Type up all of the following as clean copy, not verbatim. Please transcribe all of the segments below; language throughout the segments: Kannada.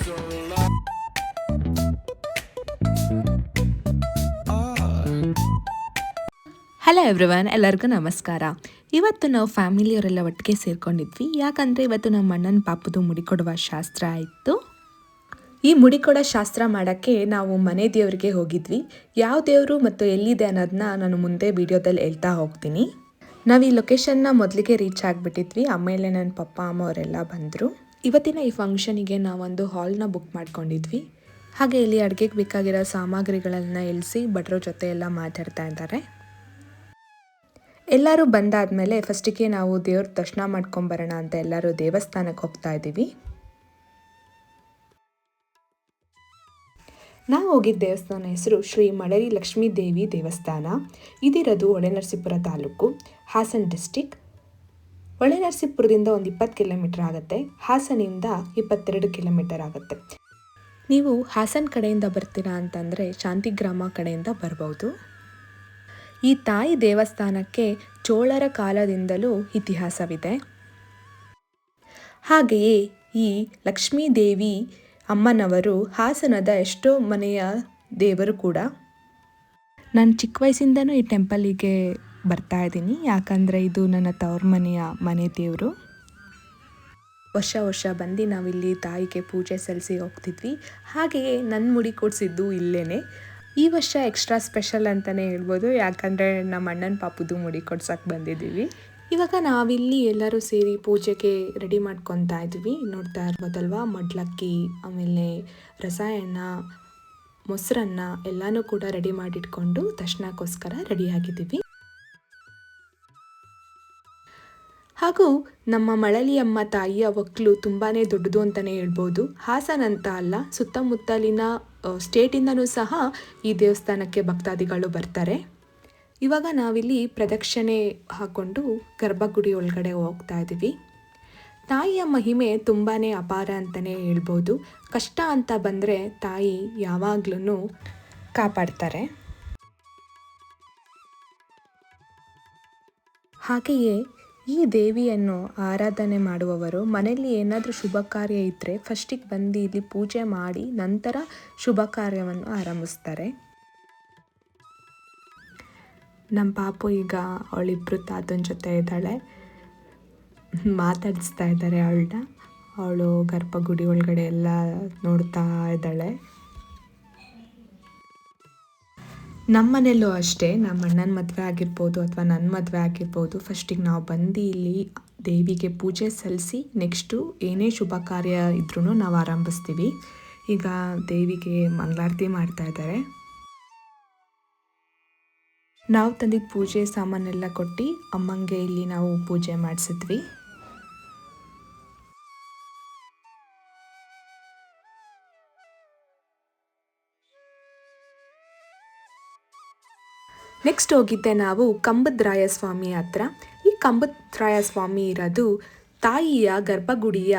ಹಲೋ ಎವ್ರಿವನ್, ಎಲ್ಲರಿಗೂ ನಮಸ್ಕಾರ. ಇವತ್ತು ನಾವು ಫ್ಯಾಮಿಲಿಯವರೆಲ್ಲ ಒಟ್ಟಿಗೆ ಸೇರ್ಕೊಂಡಿದ್ವಿ. ಯಾಕಂದರೆ ಇವತ್ತು ನಮ್ಮ ಅಣ್ಣನ ಪಾಪದು ಮುಡಿಕೊಡುವ ಶಾಸ್ತ್ರ ಆಯಿತು. ಈ ಮುಡಿಕೊಡೋ ಶಾಸ್ತ್ರ ಮಾಡೋಕ್ಕೆ ನಾವು ಮನೆ ದೇವರಿಗೆ ಹೋಗಿದ್ವಿ. ಯಾವ ದೇವರು ಮತ್ತು ಎಲ್ಲಿದೆ ಅನ್ನೋದನ್ನ ನಾನು ಮುಂದೆ ವಿಡಿಯೋದಲ್ಲಿ ಹೇಳ್ತಾ ಹೋಗ್ತೀನಿ. ನಾವು ಈ ಲೊಕೇಶನ್ನ ಮೊದಲಿಗೆ ರೀಚ್ ಆಗಿಬಿಟ್ಟಿದ್ವಿ. ಆಮೇಲೆ ನನ್ನ ಪಪ್ಪ ಅಮ್ಮ ಅವರೆಲ್ಲ ಬಂದರು. ಇವತ್ತಿನ ಈ ಫಂಕ್ಷನಿಗೆ ನಾವೊಂದು ಹಾಲ್ನ ಬುಕ್ ಮಾಡ್ಕೊಂಡಿದ್ವಿ. ಹಾಗೆ ಇಲ್ಲಿ ಅಡುಗೆಗೆ ಬೇಕಾಗಿರೋ ಸಾಮಗ್ರಿಗಳನ್ನ ಇಳಿಸಿ ಭಟ್ರ ಜೊತೆ ಎಲ್ಲ ಮಾತಾಡ್ತಾ ಇದ್ದಾರೆ. ಎಲ್ಲರೂ ಬಂದಾದಮೇಲೆ ಫಸ್ಟಿಗೆ ನಾವು ದೇವ್ರ ದರ್ಶನ ಮಾಡ್ಕೊಂಬರೋಣ ಅಂತ ಎಲ್ಲರೂ ದೇವಸ್ಥಾನಕ್ಕೆ ಹೋಗ್ತಾ ಇದ್ದೀವಿ. ನಾವು ಹೋಗಿದ್ದ ದೇವಸ್ಥಾನ ಹೆಸರು ಶ್ರೀ ಮಳಲಿ ಲಕ್ಷ್ಮೀ ದೇವಿ ದೇವಸ್ಥಾನ. ಇದಿರೋದು ಹೊಳೆನರಸೀಪುರ ತಾಲೂಕು, ಹಾಸನ ಡಿಸ್ಟಿಕ್. ಹೊಳೆನರಸೀಪುರದಿಂದ ಒಂದು 20 ಕಿಲೋಮೀಟರ್ ಆಗುತ್ತೆ. ಹಾಸನಿಂದ 22 ಕಿಲೋಮೀಟರ್ ಆಗುತ್ತೆ. ನೀವು ಹಾಸನ ಕಡೆಯಿಂದ ಬರ್ತೀರಾ ಅಂತಂದರೆ ಶಾಂತಿಗ್ರಾಮ ಕಡೆಯಿಂದ ಬರ್ಬೋದು. ಈ ತಾಯಿ ದೇವಸ್ಥಾನಕ್ಕೆ ಚೋಳರ ಕಾಲದಿಂದಲೂ ಇತಿಹಾಸವಿದೆ. ಹಾಗೆಯೇ ಈ ಲಕ್ಷ್ಮೀ ದೇವಿ ಅಮ್ಮನವರು ಹಾಸನದ ಎಷ್ಟೋ ಮನೆಯ ದೇವರು ಕೂಡ. ನಾನು ಚಿಕ್ಕ ವಯಸ್ಸಿಂದನೂ ಈ ಟೆಂಪಲಿಗೆ ಬರ್ತಾ ಇದ್ದೀನಿ, ಯಾಕಂದರೆ ಇದು ನನ್ನ ತವ್ರ ಮನೆ ದೇವರು. ವರ್ಷ ಬಂದು ನಾವಿಲ್ಲಿ ತಾಯಿಗೆ ಪೂಜೆ ಸಲ್ಲಿಸಿ ಹೋಗ್ತಿದ್ವಿ. ಹಾಗೆಯೇ ನನ್ನ ಮುಡಿ ಕೊಡಿಸಿದ್ದು ಇಲ್ಲೇ. ಈ ವರ್ಷ ಎಕ್ಸ್ಟ್ರಾ ಸ್ಪೆಷಲ್ ಅಂತಲೇ ಹೇಳ್ಬೋದು, ಯಾಕಂದರೆ ನಮ್ಮ ಅಣ್ಣನ ಪಾಪುದು ಮುಡಿ ಕೊಡ್ಸೋಕ್ಕೆ ಬಂದಿದ್ದೀವಿ. ಇವಾಗ ನಾವಿಲ್ಲಿ ಎಲ್ಲರೂ ಸೇರಿ ಪೂಜೆಗೆ ರೆಡಿ ಮಾಡ್ಕೊತಾ ಇದ್ವಿ. ನೋಡ್ತಾ ಇರ್ಬೋದಲ್ವ, ಮಡ್ಲಕ್ಕಿ, ಆಮೇಲೆ ರಸಾಯನ, ಮೊಸರನ್ನ ಎಲ್ಲನೂ ಕೂಡ ರೆಡಿ ಮಾಡಿಟ್ಕೊಂಡು ದರ್ಶನಕ್ಕೋಸ್ಕರ ರೆಡಿಯಾಗಿದ್ದೀವಿ. ಹಾಗೂ ನಮ್ಮ ಮಳಲಿಯಮ್ಮ ತಾಯಿಯ ಒಕ್ಕಲು ತುಂಬಾ ದೊಡ್ಡದು ಅಂತಲೇ ಹೇಳ್ಬೋದು. ಹಾಸನ ಅಂತ ಅಲ್ಲ, ಸುತ್ತಮುತ್ತಲಿನ ಸ್ಟೇಟಿಂದನೂ ಸಹ ಈ ದೇವಸ್ಥಾನಕ್ಕೆ ಭಕ್ತಾದಿಗಳು ಬರ್ತಾರೆ. ಇವಾಗ ನಾವಿಲ್ಲಿ ಪ್ರದಕ್ಷಿಣೆ ಹಾಕ್ಕೊಂಡು ಗರ್ಭಗುಡಿ ಒಳಗಡೆ ಹೋಗ್ತಾ ಇದ್ದೀವಿ. ತಾಯಿಯ ಮಹಿಮೆ ತುಂಬಾ ಅಪಾರ ಅಂತಲೇ ಹೇಳ್ಬೋದು. ಕಷ್ಟ ಅಂತ ಬಂದರೆ ತಾಯಿ ಯಾವಾಗ್ಲೂ ಕಾಪಾಡ್ತಾರೆ. ಹಾಗೆಯೇ ಈ ದೇವಿಯನ್ನು ಆರಾಧನೆ ಮಾಡುವವರು ಮನೆಯಲ್ಲಿ ಏನಾದರೂ ಶುಭ ಕಾರ್ಯ ಇದ್ದರೆ ಫಸ್ಟಿಗೆ ಬಂದು ಇಲ್ಲಿ ಪೂಜೆ ಮಾಡಿ ನಂತರ ಶುಭ ಕಾರ್ಯವನ್ನು ಆರಂಭಿಸ್ತಾರೆ. ನಮ್ಮ ಪಾಪು ಈಗ ಅವಳಿಬ್ಬರು ತಾತನ ಜೊತೆ ಇದ್ದಾಳೆ, ಮಾತಾಡಿಸ್ತಾ ಇದ್ದಾರೆ ಅವಳನ್ನ. ಅವಳು ಗರ್ಭಗುಡಿ ಒಳಗಡೆ ಎಲ್ಲ ನೋಡ್ತಾ ಇದ್ದಾಳೆ. ನಮ್ಮ ಮನೆಯಲ್ಲೂ ಅಷ್ಟೇ, ನಮ್ಮ ಅಣ್ಣನ ಮದುವೆ ಆಗಿರ್ಬೋದು ಅಥವಾ ನನ್ನ ಮದುವೆ ಆಗಿರ್ಬೋದು, ಫಸ್ಟಿಗೆ ನಾವು ಬಂದು ಇಲ್ಲಿ ದೇವಿಗೆ ಪೂಜೆ ಸಲ್ಲಿಸಿ ನೆಕ್ಸ್ಟು ಏನೇ ಶುಭ ಕಾರ್ಯ ಇದ್ರೂ ನಾವು ಆರಂಭಿಸ್ತೀವಿ. ಈಗ ದೇವಿಗೆ ಮಂಗಳಾರತಿ ಮಾಡ್ತಾ ಇದ್ದಾರೆ. ನಾವು ತಂದಿದ್ದ ಪೂಜೆ ಸಾಮಾನೆಲ್ಲ ಕೊಟ್ಟು ಅಮ್ಮಂಗೆ ಇಲ್ಲಿ ನಾವು ಪೂಜೆ ಮಾಡಿಸಿದ್ವಿ. ನೆಕ್ಸ್ಟ್ ಹೋಗಿದ್ದೆ ನಾವು ಕಂಬದರಾಯ ಸ್ವಾಮಿ ಹತ್ರ. ಈ ಕಂಬದರಾಯ ಸ್ವಾಮಿ ಇರೋದು ತಾಯಿಯ ಗರ್ಭಗುಡಿಯ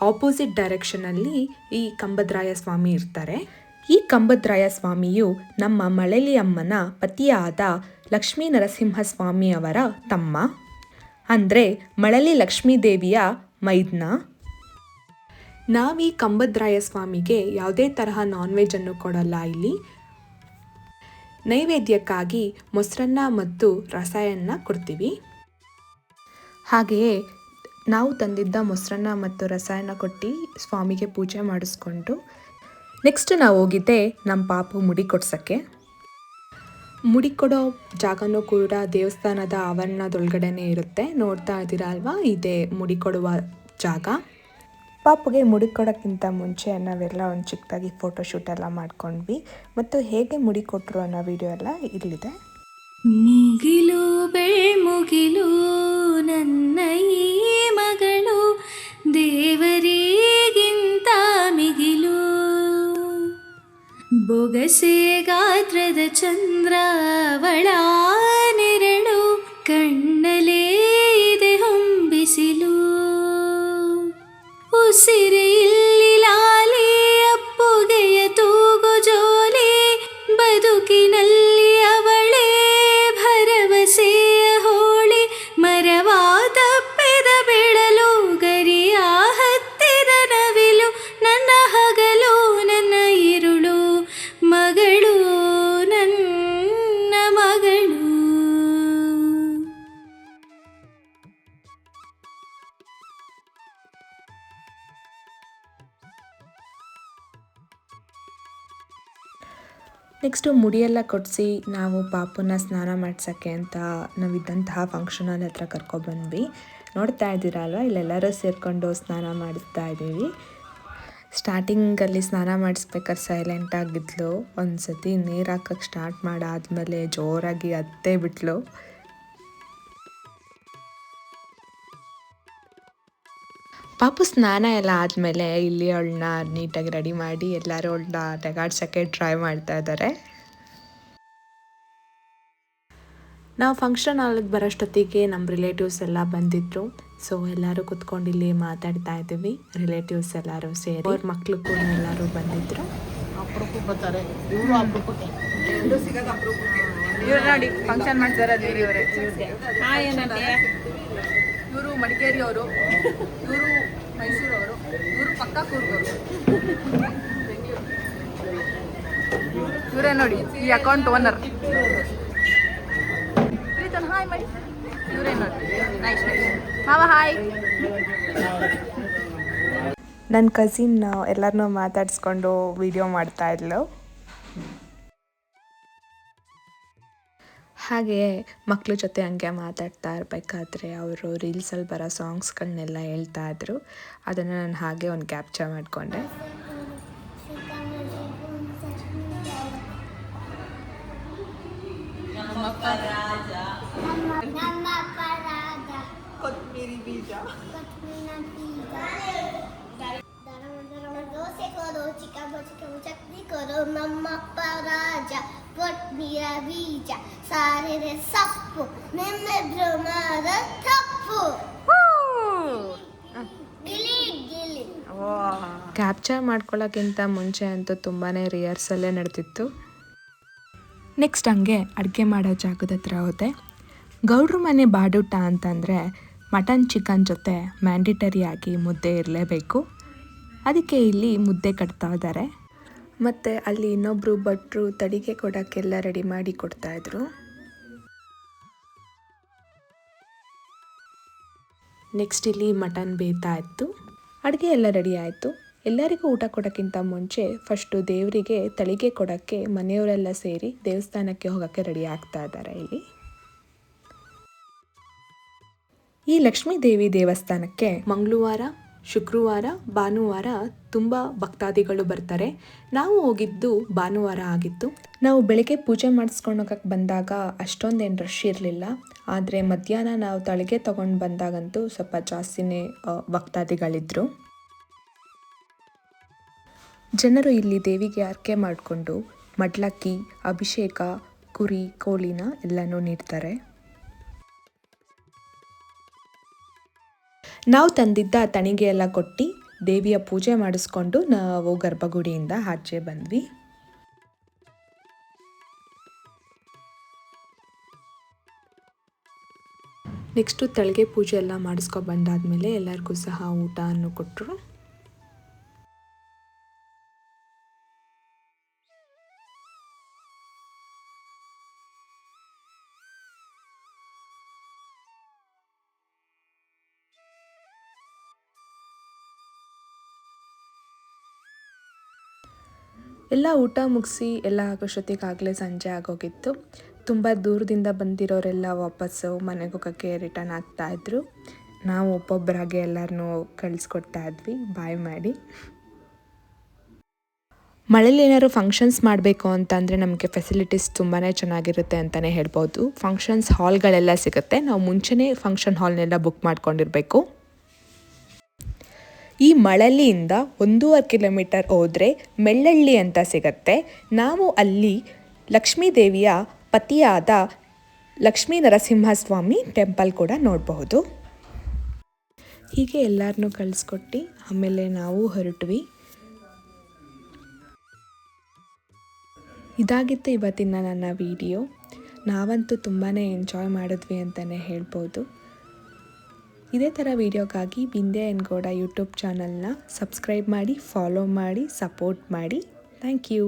ಆಪೋಸಿಟ್ ಡೈರೆಕ್ಷನಲ್ಲಿ ಈ ಕಂಬದರಾಯ ಸ್ವಾಮಿ ಇರ್ತಾರೆ. ಈ ಕಂಬದರಾಯ ಸ್ವಾಮಿಯು ನಮ್ಮ ಮಳಲಿ ಅಮ್ಮನ ಪತಿಯಾದ ಲಕ್ಷ್ಮೀ ನರಸಿಂಹಸ್ವಾಮಿ ಅವರ ತಮ್ಮ, ಅಂದರೆ ಮಳಲಿ ಲಕ್ಷ್ಮೀ ದೇವಿಯ ಮೈದ್ನ. ನಾವೀ ಕಂಬದರಾಯ ಸ್ವಾಮಿಗೆ ಯಾವುದೇ ತರಹ ನಾನ್ ವೆಜ್ ಅನ್ನು ಕೊಡಲ್ಲ. ಇಲ್ಲಿ ನೈವೇದ್ಯಕ್ಕಾಗಿ ಮೊಸರನ್ನ ಮತ್ತು ರಸಾಯನ ಕೊಡ್ತೀವಿ. ಹಾಗೆಯೇ ನಾವು ತಂದಿದ್ದ ಮೊಸರನ್ನ ಮತ್ತು ರಸಾಯನ ಕೊಟ್ಟು ಸ್ವಾಮಿಗೆ ಪೂಜೆ ಮಾಡಿಸ್ಕೊಂಡು ನೆಕ್ಸ್ಟ್ ನಾವು ಹೋಗಿದ್ದೆ ನಮ್ಮ ಪಾಪು ಮುಡಿ ಕೊಡ್ಸೋಕ್ಕೆ. ಮುಡಿ ಕೊಡೋ ಜಾಗನೂ ಕೂಡ ದೇವಸ್ಥಾನದ ಆವರಣದೊಳಗಡೆನೇ ಇರುತ್ತೆ. ನೋಡ್ತಾ ಇದ್ದೀರಾ ಅಲ್ವಾ, ಇದೇ ಮುಡಿ ಕೊಡುವ ಜಾಗ. ಪಾಪುಗೆ ಮುಡಿ ಕೊಡೋಕ್ಕಿಂತ ಮುಂಚೆ ನಾವೆಲ್ಲ ಒಂದು ಚಿಕ್ಕದಾಗಿ ಫೋಟೋಶೂಟ್ ಎಲ್ಲ ಮಾಡ್ಕೊಂಡ್ವಿ. ಮತ್ತು ಹೇಗೆ ಮುಡಿ ಕೊಟ್ಟರು ಅನ್ನೋ ವಿಡಿಯೋ ಎಲ್ಲ ಇಲ್ಲಿದೆ. ಮುಗಿಲು ಬೆಳ್ಮುಗಿಲು ನನ್ನ ಈ ಮಗಳು ದೇವರಿಗಿಂತ ಮಿಗಿಲು, ಬೊಗಸೆ ಗಾತ್ರದ ಚಂದ್ರವಳ ನೆರಳು, ಕಣ್ಣಲೇ ಇದೆ ಹೊಂಬಿಸಿಲು, ಉಸಿರಿ ಇಲ್ಲಿ ಲಾಲಿ ಅಪ್ಪುಗೆಯ ತೂಗು ಜೋಲಿ, ಬದುಕಿನಲ್ಲಿ ಅವಳೇ ಭರವಸೆಯ ಹೋಳಿ, ಮರವಾದ ಬೆದ ಬೆಳಲು ಗರಿಯ ಹತ್ತಿದ ನವಿಲು, ನನ್ನ ಹಗಲ ನೆಕ್ಸ್ಟು ಮುಡಿಯೆಲ್ಲ ಕೊಡಿಸಿ ನಾವು ಪಾಪುನ ಸ್ನಾನ ಮಾಡ್ಸೋಕ್ಕೆ ಅಂತ ನಾವಿದ್ದಂತಹ ಫಂಕ್ಷನ್ ಹಾಲ್ ಹತ್ರ ಕರ್ಕೊಬಂದ್ವಿ. ನೋಡ್ತಾ ಇದ್ದೀರಲ್ವ, ಇಲ್ಲೆಲ್ಲರೂ ಸೇರಿಕೊಂಡು ಸ್ನಾನ ಮಾಡಿಸ್ತಾ ಇದ್ದೀವಿ. ಸ್ಟಾರ್ಟಿಂಗಲ್ಲಿ ಸ್ನಾನ ಮಾಡಿಸ್ಬೇಕಾದ್ರೆ ಸೈಲೆಂಟಾಗಿದ್ಲು. ಒಂದು ಸತಿ ನೀರು ಹಾಕೋಕ್ಕೆ ಸ್ಟಾರ್ಟ್ ಮಾಡಾದ್ಮೇಲೆ ಜೋರಾಗಿ ಅತ್ತೇ ಬಿಟ್ಲು. ಪಾಪು ಸ್ನಾನ ಎಲ್ಲ ಆದಮೇಲೆ ಇಲ್ಲಿ ಅವಳನ್ನ ನೀಟಾಗಿ ರೆಡಿ ಮಾಡಿ ಎಲ್ಲರೂ ಅವಳನ್ನ ತೆಗಾಡ್ಸೋಕ್ಕೆ ಟ್ರೈ ಮಾಡ್ತಾ ಇದ್ದಾರೆ. ನಾವು ಫಂಕ್ಷನ್ ಹಾಲಿಗೆ ಬರೋಷ್ಟೊತ್ತಿಗೆ ನಮ್ಮ ರಿಲೇಟಿವ್ಸ್ ಎಲ್ಲ ಬಂದಿದ್ರು. ಸೊ ಎಲ್ಲರೂ ಕುತ್ಕೊಂಡು ಇಲ್ಲಿ ಮಾತಾಡ್ತಾ ಇದ್ದೀವಿ. ರಿಲೇಟಿವ್ಸ್ ಎಲ್ಲರೂ ಸೇರಿ ಅವ್ರ ಮಕ್ಕಳು ಕೂಡ ಎಲ್ಲರೂ ಬಂದಿದ್ರು. ಇವ್ರು ನೋಡಿ ಫಂಕ್ಷನ್ ಮಾಡ್ತಾರೆ ಇವರೇ. ಇವರು ಮಡಿಕೇರಿಯವರು, ಇವರು ಮೈಸೂರವರು, ಇವರು ಪಕ್ಕ ಕೂರ್ಗವರು. ಇವರೇ ನೋಡಿ ಈ ಅಕೌಂಟ್ ಓನರ್. ಪ್ರೀತನ್ ಹಾಯ್ ಮಾಡಿ. ಇವರೇ ನೋಡಿ. ನೈಸ್ ನೈಸ್ ಮಾವ ಹಾಯ್. ನನ್ನ ಕಸಿನ್ ಎಲ್ಲರನ್ನೂ ಮಾತಾಡಿಸ್ಕೊಂಡು ವಿಡಿಯೋ ಮಾಡ್ತಾ ಇದ್ಲು. ಹಾಗೆ ಮಕ್ಕಳ ಜೊತೆ ಹಂಗೆ ಮಾತಾಡ್ತಾ ಇರಬೇಕಾದ್ರೆ ಅವರು ರೀಲ್ಸಲ್ಲಿ ಬರೋ ಸಾಂಗ್ಸ್ಗಳನ್ನೆಲ್ಲ ಹೇಳ್ತಾ ಇದ್ರು. ಅದನ್ನು ನಾನು ಹಾಗೆ ಒಂದು ಕ್ಯಾಪ್ಚರ್ ಮಾಡಿಕೊಂಡೆ. ಕೊತ್ತಂಬರಿ ಬೀಜ, ದೋಸೆ ಕೊಡು, ಚಟ್ನಿ ಕೊಡು, ನಮ್ಮಪ್ಪ ರಾಜ, ಕೊತ್ಮೀರ ಬೀಜ, ಸಾರಿದೆ ಸೊಪ್ಪು, ನಿಮ್ಮಿಬ್ರು ಮಾದ ತಪ್ಪು. ಗಿಲಿ ಗಿಲಿ. ಕ್ಯಾಪ್ಚರ್ ಮಾಡ್ಕೊಳ್ಳೋಕ್ಕಿಂತ ಮುಂಚೆ ಅಂತೂ ತುಂಬಾ ರಿಹರ್ಸಲ್ಲೇ ನಡೆದಿತ್ತು. ನೆಕ್ಸ್ಟ್ ಹಂಗೆ ಅಡುಗೆ ಮಾಡೋ ಜಾಗದ ಹತ್ರ ಹೋದೆ. ಗೌಡ್ರ ಮನೆ ಬಾಡೂಟ ಅಂತಂದರೆ ಮಟನ್ ಚಿಕನ್ ಜೊತೆ ಮ್ಯಾಂಡಿಟರಿಯಾಗಿ ಮುದ್ದೆ ಇರಲೇಬೇಕು. ಅದಕ್ಕೆ ಇಲ್ಲಿ ಮುದ್ದೆ ಕಟ್ತಾ ಇದ್ದಾರೆ. ಮತ್ತು ಅಲ್ಲಿ ಇನ್ನೊಬ್ಬರು ಭಟ್ರು ತಡಿಗೆ ಕೊಡೋಕ್ಕೆಲ್ಲ ರೆಡಿ ಮಾಡಿ ಕೊಡ್ತಾಯಿದ್ರು. ನೆಕ್ಸ್ಟ್ ಇಲ್ಲಿ ಮಟನ್ ಬೇಯ್ತಾ ಇತ್ತು. ಅಡುಗೆ ಎಲ್ಲ ರೆಡಿ ಆಯಿತು. ಎಲ್ಲರಿಗೂ ಊಟ ಕೊಡೋಕ್ಕಿಂತ ಮುಂಚೆ ಫಸ್ಟು ದೇವರಿಗೆ ತಳಿಗೆ ಕೊಡೋಕ್ಕೆ ಮನೆಯವರೆಲ್ಲ ಸೇರಿ ದೇವಸ್ಥಾನಕ್ಕೆ ಹೋಗೋಕ್ಕೆ ರೆಡಿ ಆಗ್ತಾ ಇದ್ದಾರೆ. ಇಲ್ಲಿ ಈ ಲಕ್ಷ್ಮೀ ದೇವಿ ದೇವಸ್ಥಾನಕ್ಕೆ ಮಂಗಳವಾರ, ಶುಕ್ರವಾರ, ಭಾನುವಾರ ತುಂಬ ಭಕ್ತಾದಿಗಳು ಬರ್ತಾರೆ. ನಾವು ಹೋಗಿದ್ದು ಭಾನುವಾರ ಆಗಿತ್ತು. ನಾವು ಬೆಳಗ್ಗೆ ಪೂಜೆ ಮಾಡಿಸ್ಕೊಂಡು ಹೋಗಕ್ಕೆ ಬಂದಾಗ ಅಷ್ಟೊಂದೇನು ರಶ್ ಇರಲಿಲ್ಲ. ಆದರೆ ಮಧ್ಯಾಹ್ನ ನಾವು ತಳಿಗೆ ತೊಗೊಂಡು ಬಂದಾಗಂತೂ ಸ್ವಲ್ಪ ಜಾಸ್ತಿನೇ ಭಕ್ತಾದಿಗಳಿದ್ದರು. ಜನರು ಇಲ್ಲಿ ದೇವಿಗೆ ಹರಕೆ ಮಾಡಿಕೊಂಡು ಮಡ್ಲಕ್ಕಿ, ಅಭಿಷೇಕ, ಕುರಿ, ಕೋಳಿನ ಎಲ್ಲನೂ ನೀಡ್ತಾರೆ. ನಾವು ತಂದಿದ್ದ ತಣಿಗೆ ಎಲ್ಲ ಕೊಟ್ಟು ದೇವಿಯ ಪೂಜೆ ಮಾಡಿಸ್ಕೊಂಡು ನಾವು ಗರ್ಭಗುಡಿಯಿಂದ ಆಚೆ ಬಂದ್ವಿ. ನೆಕ್ಸ್ಟು ತಳಿಗೆ ಪೂಜೆ ಎಲ್ಲ ಮಾಡಿಸ್ಕೊಂಡು ಬಂದಾದಮೇಲೆ ಎಲ್ಲರಿಗೂ ಸಹ ಊಟವನ್ನು ಕೊಟ್ಟರು. ಎಲ್ಲ ಊಟ ಮುಗಿಸಿ ಎಲ್ಲ ಆಗೋಷ್ಟೊತ್ತಿಗಾಗಲೇ ಸಂಜೆ ಆಗೋಗಿತ್ತು. ತುಂಬ ದೂರದಿಂದ ಬಂದಿರೋರೆಲ್ಲ ವಾಪಸ್ಸು ಮನೆಗೆ ಹೋಗೋಕ್ಕೆ ರಿಟರ್ನ್ ಆಗ್ತಾಯಿದ್ರು. ನಾವು ಒಬ್ಬೊಬ್ಬರಾಗೆ ಎಲ್ಲರನ್ನೂ ಕಳಿಸ್ಕೊಡ್ತಾ ಇದ್ವಿ ಬಾಯ್ ಮಾಡಿ. ಮಳೇಲಿ ಏನಾದ್ರು ಫಂಕ್ಷನ್ಸ್ ಮಾಡಬೇಕು ಅಂತಂದರೆ ನಮಗೆ ಫೆಸಿಲಿಟೀಸ್ ತುಂಬಾ ಚೆನ್ನಾಗಿರುತ್ತೆ ಅಂತಲೇ ಹೇಳ್ಬೋದು. ಫಂಕ್ಷನ್ಸ್ ಹಾಲ್ಗಳೆಲ್ಲ ಸಿಗುತ್ತೆ. ನಾವು ಮುಂಚೆನೇ ಫಂಕ್ಷನ್ ಹಾಲ್ನೆಲ್ಲ ಬುಕ್ ಮಾಡ್ಕೊಂಡಿರಬೇಕು. ಈ ಮಳಲಿಯಿಂದ 1.5 ಕಿಲೋಮೀಟರ್ ಹೋದರೆ ಮೆಳ್ಳಳ್ಳಿ ಅಂತ ಸಿಗುತ್ತೆ. ನಾವು ಅಲ್ಲಿ ಲಕ್ಷ್ಮೀ ದೇವಿಯ ಪತಿಯಾದ ಲಕ್ಷ್ಮೀ ನರಸಿಂಹಸ್ವಾಮಿ ಟೆಂಪಲ್ ಕೂಡ ನೋಡಬಹುದು. ಹೀಗೆ ಎಲ್ಲರನ್ನೂ ಕಳಿಸ್ಕೊಟ್ಟು ಆಮೇಲೆ ನಾವು ಹೊರಟ್ವಿ. ಇದಾಗಿತ್ತು ಇವತ್ತಿನ ನನ್ನ ವಿಡಿಯೋ. ನಾವಂತೂ ತುಂಬಾ ಎಂಜಾಯ್ ಮಾಡಿದ್ವಿ ಅಂತಲೇ ಹೇಳ್ಬೋದು. ಇದೇ ಥರ ವೀಡಿಯೋಗಾಗಿ ಬಿಂದ್ಯಾ ಎನ್ ಗೌಡ ಯೂಟ್ಯೂಬ್ ಚಾನಲ್ನ ಸಬ್ಸ್ಕ್ರೈಬ್ ಮಾಡಿ, ಫಾಲೋ ಮಾಡಿ, ಸಪೋರ್ಟ್ ಮಾಡಿ. Thank you.